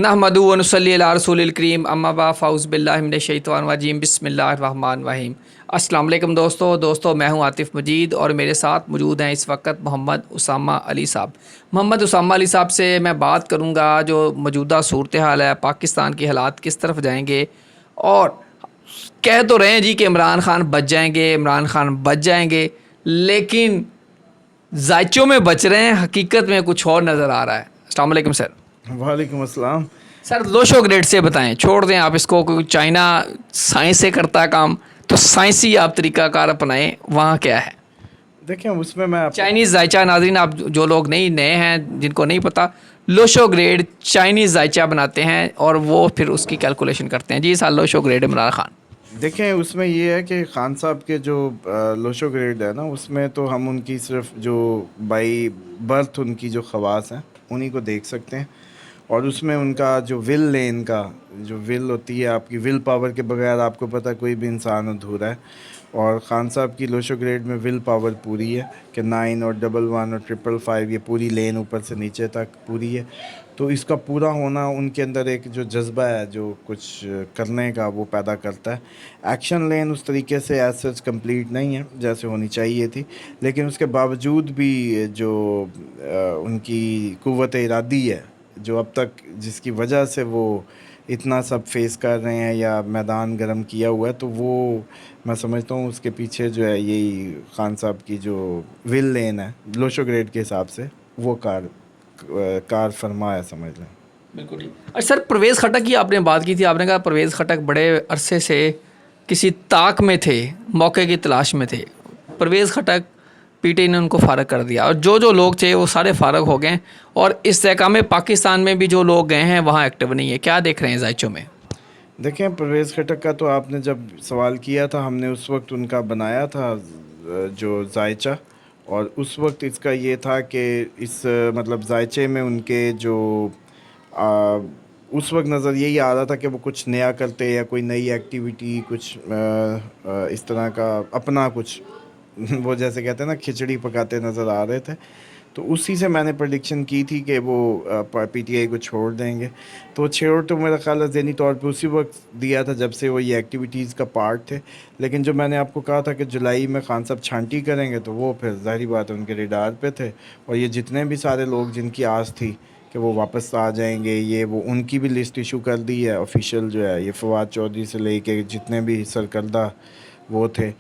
नहमदु व नुसल्ली अला रसूलिल करीम अम्मा बाद फ़ाउज़ बिल्लाहि मिनश शैतानिर रजीम बिस्मिल्लाहिर रहमानिर रहीम। अस्सलाम वालेकुम दोस्तों मैं हूं आतिफ़ मजीद और मेरे साथ मौजूद हैं इस वक्त मोहम्मद उसामा अली साहब। मोहम्मद उसामा अली साहब से मैं बात करूंगा जो मौजूदा सूरत हाल है, पाकिस्तान के हालात किस तरफ जाएंगे। और कह तो रहे हैं जी कि इमरान खान बच जाएंगे, लेकिन जायचों में बच रहे हैं, हकीकत में कुछ और नज़र आ रहा है। अस्सलाम वालेकुम सर। वालेकुम अस्सलाम। सर लोशो ग्रेड से बताएं, छोड़ दें आप इसको, क्योंकि चाइना साइंस से करता है काम, तो साइंसी आप तरीकाकार अपनाएं। वहाँ क्या है देखिए उसमें मैं आपको चाइनीज़ जायचा? नाजरीन, आप जो लोग नहीं नए हैं, जिनको नहीं पता, लोशो ग्रेड चाइनीज़ जायचा बनाते हैं और वो फिर उसकी कैलकुलेशन करते हैं। जी sir, Lo Shu grid Imran Khan. देखें उसमें ये है कि खान साहब के जो लोशो ग्रेड है ना, उसमें तो हम उनकी सिर्फ जो बाई बर्थ उनकी जो ख़वास हैं उन्हीं को देख सकते हैं। और उसमें उनका जो विल लेन का जो विल होती है, आपकी विल पावर के बगैर आपको पता कोई भी इंसान अधूरा है। और ख़ान साहब की लोशो ग्रेड में विल पावर पूरी है कि 9 और 11 और 555 ये पूरी लेन ऊपर से नीचे तक पूरी है। तो इसका पूरा होना उनके अंदर एक जो जज्बा है जो कुछ करने का वो पैदा करता है। एक्शन लेन उस तरीके से एज सच कंप्लीट नहीं है जैसे होनी चाहिए थी, लेकिन उसके बावजूद भी जो उनकी कुव्वत इरादी है जो अब तक जिसकी वजह से वो इतना सब फेस कर रहे हैं या मैदान गर्म किया हुआ है, तो वो मैं समझता हूँ उसके पीछे जो है यही खान साहब की जो विल लेन है लोशो ग्रेड के हिसाब से वो कार फरमा है, समझ लें। बिल्कुल ठीक। अच्छा सर, परवेज़ खटक की आपने बात की थी, आपने कहा परवेज़ खटक बड़े अरसे से किसी ताक में थे, मौके की तलाश में थे। परवेज़ खटक पीटीआई ने उनको फ़ारग कर दिया और जो लोग थे वो सारे फ़ारग हो गए। और इस तहका में पाकिस्तान में भी जो लोग गए हैं वहाँ एक्टिव नहीं है। क्या देख रहे हैं जायचों में? देखें परवेज़ खटक का तो आपने जब सवाल किया था, हमने उस वक्त उनका बनाया था जो जायचा। और उस वक्त इसका ये था कि इस मतलब जायचे में उनके जो आ, उस वक्त नज़र यही आ रहा था कि वो कुछ नया करते या कोई नई एक्टिविटी कुछ इस तरह का अपना कुछ वो जैसे कहते हैं ना खिचड़ी पकाते नज़र आ रहे थे। तो उसी से मैंने प्रेडिक्शन की थी कि वो पीटीआई को छोड़ देंगे। तो छोड़ तो मेरा ख्याल है ज़हनी तौर पे उसी वक्त दिया था जब से वो ये एक्टिविटीज़ का पार्ट थे। लेकिन जो मैंने आपको कहा था कि जुलाई में खान साहब छांटी करेंगे, तो वो फिर ज़ाहिर बात है उनके रेडार पे थे। और ये जितने भी सारे लोग जिनकी आस थी कि वो वापस आ जाएंगे, ये वो उनकी भी लिस्ट इशू कर दी है ऑफिशियल जो है। ये फवाद चौधरी से लेके जितने भी सरकर्दा वो थे,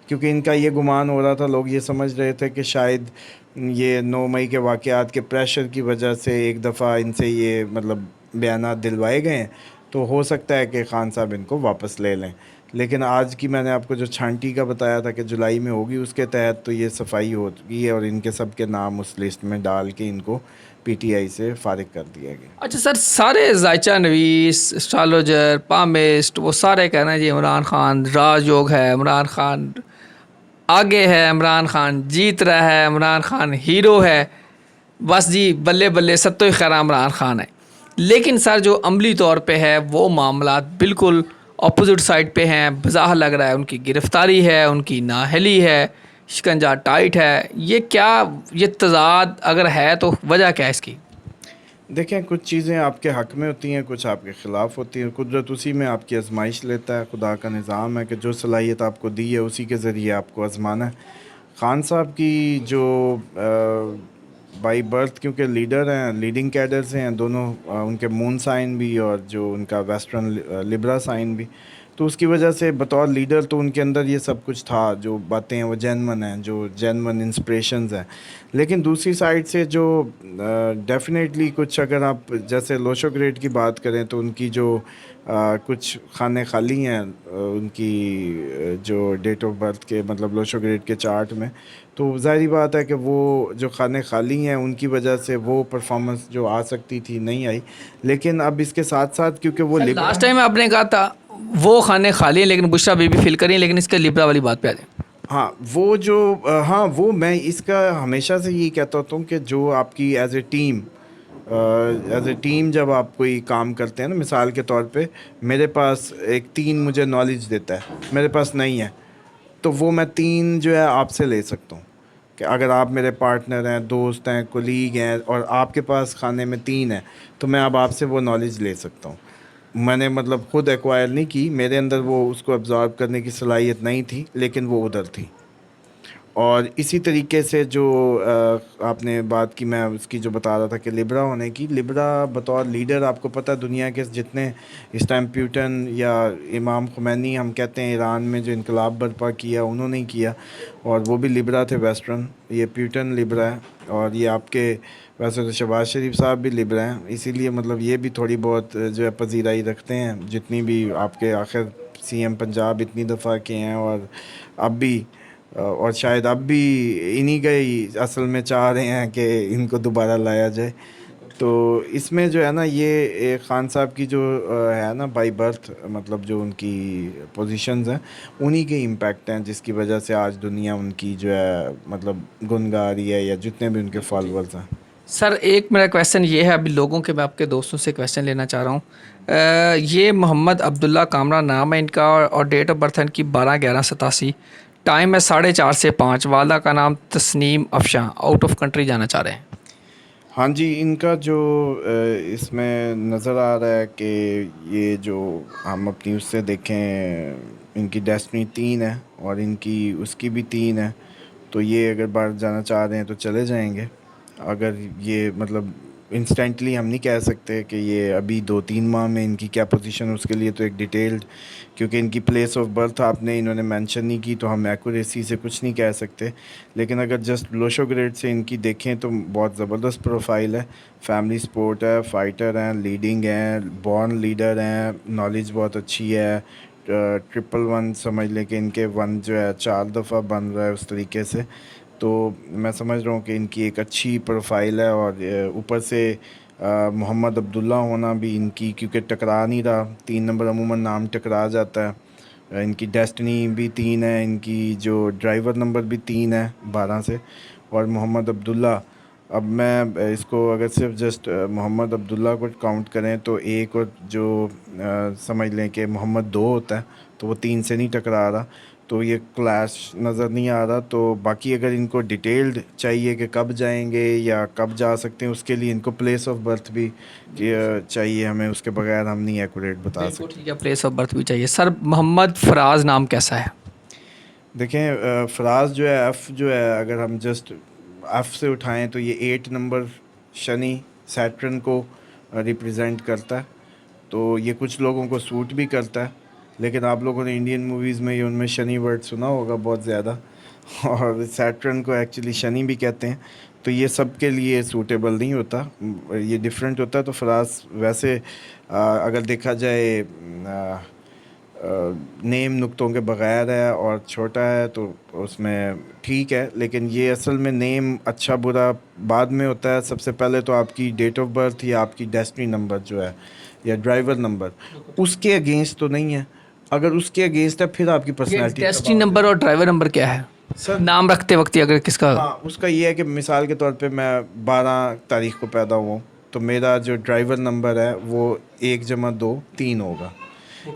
क्योंकि इनका ये गुमान हो रहा था, लोग ये समझ रहे थे कि शायद ये 9 मई के वाक़यात के प्रेशर की वजह से एक दफ़ा इनसे ये मतलब बयानात दिलवाए गए हैं, तो हो सकता है कि खान साहब इनको वापस ले लें। लेकिन आज की मैंने आपको जो छांटी का बताया था कि जुलाई में होगी, उसके तहत तो ये सफाई हो गई है और इनके सब के नाम उस लिस्ट में डाल के इनको पीटीआई से फारिग कर दिया गया। अच्छा सर, सारे जायचा नवीस, एस्ट्रोलॉजर, पामिस्ट, वो सारे कह रहे हैं जी इमरान खान राजयोग है, इमरान खान आगे है, इमरान खान जीत रहा है, इमरान खान हीरो है, बस जी बल्ले बल्ले सत्तो खैरा इमरान खान है। लेकिन सर जो अमली तौर पे है वो मामला बिल्कुल अपोजिट साइड पे हैं। बज़ाहिर लग रहा है उनकी गिरफ़्तारी है, उनकी नाअहली है, शिकंजा टाइट है। ये क्या, ये तज़ाद अगर है तो वजह क्या है इसकी? देखें कुछ चीज़ें आपके हक़ में होती हैं, कुछ आपके ख़िलाफ़ होती हैं। कुदरत उसी में आपकी आजमाइश लेता है। खुदा का निज़ाम है कि जो सलाहियत आपको दी है उसी के ज़रिए आपको आज़माना है। ख़ान साहब की जो बाई बर्थ क्योंकि लीडर हैं, लीडिंग कैडर से हैं दोनों, उनके मून साइन भी और जो उनका वेस्टर्न लिब्रा साइन भी, तो उसकी वजह से बतौर लीडर तो उनके अंदर ये सब कुछ था। जो बातें हैं वो जेन्युइन हैं, जो जेन्युइन इंस्पिरेशंस हैं। लेकिन दूसरी साइड से जो डेफिनेटली कुछ अगर आप जैसे लोशो ग्रेड की बात करें तो उनकी जो कुछ खाने खाली हैं उनकी जो डेट ऑफ बर्थ के मतलब लोशो ग्रेड के चार्ट में, तो ज़ाहिर बात है कि वो जो खाने खाली हैं उनकी वजह से वो परफॉर्मेंस जो आ सकती थी नहीं आई। लेकिन अब इसके साथ साथ क्योंकि वो लास्ट टाइम आपने कहा था वो खाने खाली हैं लेकिन बुशरा बेबी फील करें, लेकिन इसके लिब्रा वाली बात पे आ जाए। हाँ वो जो हाँ वो मैं इसका हमेशा से यही कहता होता हूँ कि जो आपकी एज ए टीम जब आप कोई काम करते हैं ना, मिसाल के तौर पे मेरे पास एक 3 मुझे नॉलेज देता है, मेरे पास नहीं है, तो वो मैं 3 जो है आपसे ले सकता हूँ। कि अगर आप मेरे पार्टनर हैं, दोस्त हैं, कोलीग हैं और आपके पास खाने में 3 हैं, तो मैं अब आपसे वो नॉलेज ले सकता हूँ। मैंने मतलब खुद एक्वायर नहीं की, मेरे अंदर वो उसको अब्ज़ॉर्ब करने की सलाहियत नहीं थी, लेकिन वो उधर थी। और इसी तरीके से जो आपने बात की, मैं उसकी जो बता रहा था कि लिब्रा होने की, लिब्रा बतौर लीडर, आपको पता है दुनिया के जितने इस टाइम प्यूटन या इमाम खुमैनी हम कहते हैं, ईरान में जो इनकलाब बर्पा किया उन्होंने ही किया, और वो भी लिब्रा थे वेस्टर्न। ये प्यूटन लिब्रा है, और ये आपके वैसे तो शहबाज शरीफ साहब भी लिब्रा हैं, इसीलिए मतलब ये भी थोड़ी बहुत जो है पजीराई रखते हैं, जितनी भी आपके आखिर सीएम पंजाब इतनी दफ़ा के हैं, और अब भी और शायद अब भी इन्हीं का ही असल में चाह रहे हैं कि इनको दोबारा लाया जाए। तो इसमें जो है ना, ये ख़ान साहब की जो है ना बाई बर्थ, मतलब जो उनकी पोजीशंस हैं उन्हीं के इम्पैक्ट हैं, जिसकी वजह से आज दुनिया उनकी जो है मतलब गुन गा रही है, या जितने भी उनके फॉलोअर्स हैं। सर एक मेरा क्वेश्चन ये है, अभी लोगों के मैं आपके दोस्तों से क्वेश्चन लेना चाह रहा हूँ। ये मोहम्मद अब्दुल्ला कामरा नाम है इनका, और डेट ऑफ बर्थ है इनकी 12/11/87। टाइम है 4:30 से 5। वालदा का नाम Tasneem Afshan, out of country जाना चाह रहे हैं। हाँ जी, इनका जो इसमें नज़र आ रहा है कि ये जो हम अपनी उससे देखें, इनकी डेस्टिनी 3 है और इनकी उसकी भी 3 है, तो ये अगर बाहर जाना चाह रहे हैं तो चले जाएंगे। अगर ये मतलब इंस्टेंटली हम नहीं कह सकते कि ये अभी 2-3 माह में इनकी क्या पोजीशन है, उसके लिए तो एक डिटेल्ड, क्योंकि इनकी प्लेस ऑफ बर्थ आपने इन्होंने मेंशन नहीं की, तो हम एक्यूरेसी से कुछ नहीं कह सकते। लेकिन अगर जस्ट लोशो ग्रेड से इनकी देखें तो बहुत ज़बरदस्त प्रोफाइल है। फैमिली स्पोर्ट है, फाइटर हैं, लीडिंग हैं, बॉर्न लीडर हैं, नॉलेज बहुत अच्छी है। 111 समझ लें कि इनके 1 जो है 4 दफ़ा बन रहा है उस तरीके से। तो मैं समझ रहा हूँ कि इनकी एक अच्छी प्रोफाइल है, और ऊपर से मोहम्मद अब्दुल्ला होना भी इनकी, क्योंकि टकरा नहीं रहा, 3 नंबर अमूमन नाम टकरा जाता है। इनकी डेस्टिनी भी 3 है, इनकी जो ड्राइवर नंबर भी 3 है 12 से, और मोहम्मद अब्दुल्ला, अब मैं इसको अगर सिर्फ जस्ट मोहम्मद अब्दुल्ला को काउंट करें तो एक, और जो समझ लें कि मोहम्मद 2 होता है, तो वो 3 से नहीं टकरा रहा, तो ये क्लैश नज़र नहीं आ रहा। तो बाकी अगर इनको डिटेल्ड चाहिए कि कब जाएंगे या कब जा सकते हैं, उसके लिए इनको प्लेस ऑफ बर्थ भी चाहिए हमें, उसके बगैर हम नहीं एक्यूरेट बता सकते। ठीक है, प्लेस ऑफ बर्थ भी चाहिए। सर मोहम्मद फराज नाम कैसा है? देखें, फ़राज जो है, एफ़ जो है, अगर हम जस्ट एफ़ से उठाएं तो ये 8 नंबर शनि सैटर्न को रिप्रेजेंट करता है, तो ये कुछ लोगों को सूट भी करता है। लेकिन आप लोगों ने इंडियन मूवीज़ में ये उनमें शनि वर्ड सुना होगा बहुत ज़्यादा, और सैटर्न को एक्चुअली शनि भी कहते हैं, तो ये सब के लिए सूटेबल नहीं होता, ये डिफरेंट होता है। तो फ़राज वैसे अगर देखा जाए नेम नुक्तों के बगैर है और छोटा है, तो उसमें ठीक है, लेकिन ये असल में नेम अच्छा बुरा बाद में होता है। सबसे पहले तो आपकी डेट ऑफ बर्थ या आपकी डेस्टिनी नंबर जो है, या ड्राइवर नंबर, उसके अगेंस्ट तो नहीं है। अगर उसके अगेंस्ट है फिर आपकी पर्सनैलिटी। डेस्टिनी नंबर और ड्राइवर नंबर क्या है सर, नाम रखते वक्त ही अगर किसका? हाँ, उसका ये है कि मिसाल के तौर पे मैं 12 तारीख को पैदा हुआ हूँ, तो मेरा जो ड्राइवर नंबर है वो 1+2=3 होगा।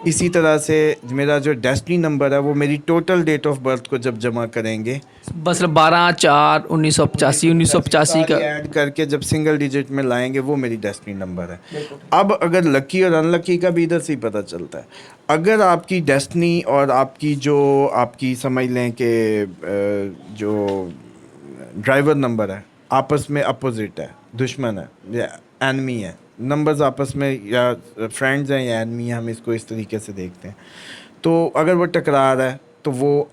इसी तरह से मेरा जो डेस्टिनी नंबर है वो मेरी टोटल डेट ऑफ बर्थ को जब जमा करेंगे, बस 12/4/1985 1985 का ऐड करके जब सिंगल डिजिट में लाएंगे, वो मेरी डेस्टिनी नंबर है। अब अगर लकी और अनलकी का भी इधर से ही पता चलता है। अगर आपकी डेस्टिनी और आपकी जो आपकी समझ लें कि जो ड्राइवर नंबर है आपस में अपोजिट है, दुश्मन है या एनमी है, नंबर्स आपस में या फ्रेंड्स हैं या एनमी है, हम इसको इस तरीके से देखते हैं। तो अगर वो टकरा रहा है तो वो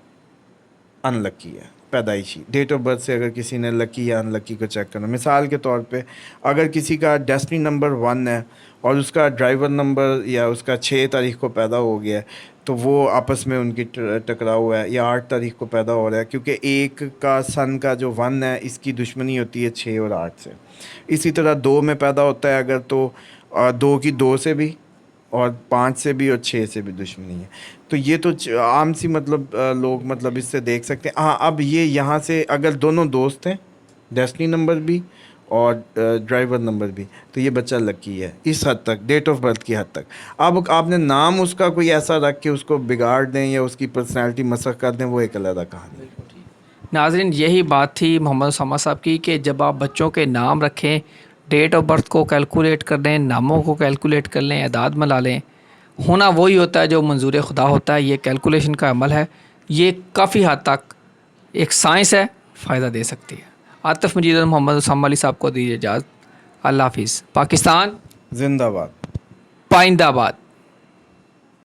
अनलकी है, पैदाइशी डेट ऑफ बर्थ से अगर किसी ने लकी या अनलकी को चेक करना। मिसाल के तौर पे अगर किसी का डेस्टिनी नंबर 1 है और उसका ड्राइवर नंबर या उसका 6 तारीख को पैदा हो गया है, तो वो आपस में उनकी टकराव हुआ है, या 8 तारीख को पैदा हो रहा है, क्योंकि एक का सन का जो 1 है इसकी दुश्मनी होती है 6 और 8 से। इसी तरह 2 में पैदा होता है अगर, तो 2 की 2 से भी, और 5 से भी, और 6 से भी दुश्मनी है। तो ये तो आम सी मतलब लोग मतलब इससे देख सकते हैं। हाँ, अब ये यहाँ से अगर दोनों दोस्त हैं, डेस्टिनी नंबर भी और ड्राइवर नंबर भी, तो ये बच्चा लकी है इस हद तक, डेट ऑफ बर्थ की हद तक। अब आपने नाम उसका कोई ऐसा रख के उसको बिगाड़ दें या उसकी पर्सनैलिटी मसख कर दें, वो एक अलग कहानी है। नाज़रीन, यही बात थी मोहम्मद उसामा साहब की कि जब आप बच्चों के नाम रखें, डेट ऑफ बर्थ को कैलकुलेट कर लें, नामों को कैलकुलेट कर लें, एदाद मिला लें, होना वही होता है जो मंजूर खुदा होता है। ये कैलकुलेशन का अमल है, ये काफ़ी हद तक एक साइंस है, फ़ायदा दे सकती है। आतिफ मजीद और मोहम्मद उसामा अली साहब को दीजिए इजाज़त। अल्लाह हाफिज़। पाकिस्तान जिंदाबाद। पाइंदाबाद।